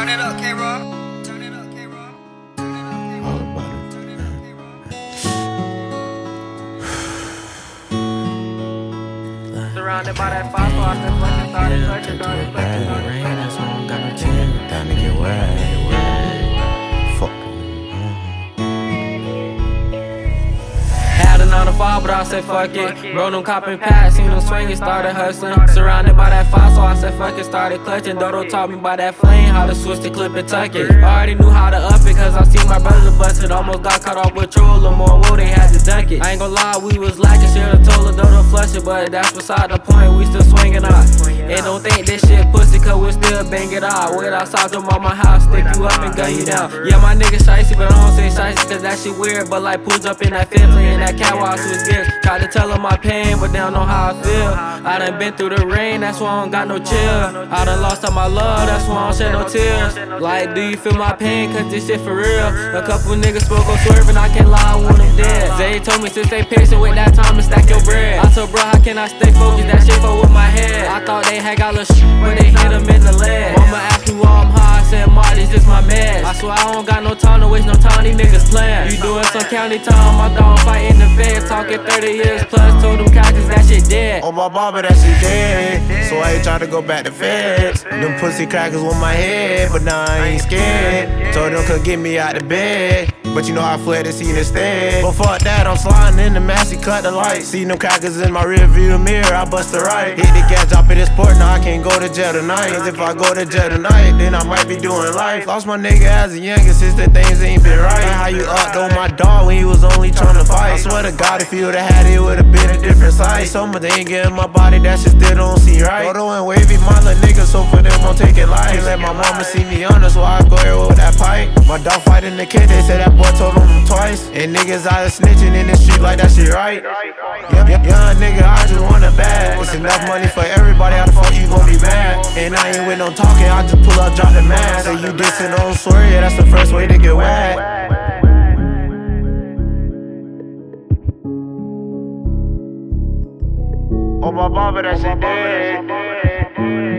Turn it up, K-Rock. Turn it up, K-Rock. Turn it up, K-Rock. All about it. Turn it up, K-Rock. Surrounded by that fire, so I just fucking started searching, started Bad searching, rain, started that's why I don't got no searching. team. Time to get wet. Fuck. Had another fall, but I said fuck it. Rolled them copping packs, seen them swinging, started hustling. Surrounded by that fire, so I said fuck it, started clutching. Dodo taught me by that flame, how to switch the clip and tuck it. Already knew how to up it, cause I seen my brother bust it. Almost got caught off with trolling, more whoa, they had to duck it. I ain't gon' lie, we was lacking, should've told her Dodo flush it, but that's beside the point, we still swinging out. And don't think this shit pussy, cause we still bang it out. Wait outside your mama house, stick you up and gun you down. Yeah, my nigga shicey, but I don't say shicey, cause that shit weird. But like pulls up in that fence, and that catwalk was good. Tried to tell them my pain, but they don't know how I feel. I done been through the rain, that's why I don't got no chill. I done lost all my love, that's why I don't shed no tears. Like, do you feel my pain? Cause this shit for real. A couple niggas spoke on swerving, I can't lie, I want them dead. Zay told me to stay patient with that time and stack your bread. I told bro, how can I stay focused? That shit fuck with my head. I thought they had got little shit, but they hit them in the leg. Mama asked me why I'm high, I said, Ma, this just my meds. I swear I don't got no time to waste no time, these niggas playing. You doing some county time, I thought I'm fighting the feds. Talking 30 years plus, told them cockers that shit dead. Oh, my barber, that shit dead. So I ain't tryna go back to feds. Them pussy crackers on my head, but now I ain't scared. Told them could get me out the bed, but you know I fled the scene instead. But fuck that, I'm sliding in the massy, cut the lights. See them crackers in my rear view mirror, I bust the right. Hit the gas, drop in this port, now I can't go to jail tonight. Cause if I go to jail tonight, then I might be doing life. Lost my nigga as a youngin' since the things ain't been right. Like how you up on my dog when he was only tryna fight. I swear to God, if he would've had it, it would've been a different sight. Some of the ain't getting my body, that shit still don't see right. Dodo and Wavy, my little niggas, so for them I'm taking life. Can't let my mama see me on her, so I go here with that pipe. My dog fighting the kid, they said that boy told him twice. And niggas out of snitching in the street like that shit right. Young nigga, I just want a bag. It's enough money for everybody, how the fuck you gon' be mad? And I ain't with no talking, I just pull up, drop the mask. Say you dissing on swear, yeah, that's the first way to get whacked. Oh, my barber, that shit dead.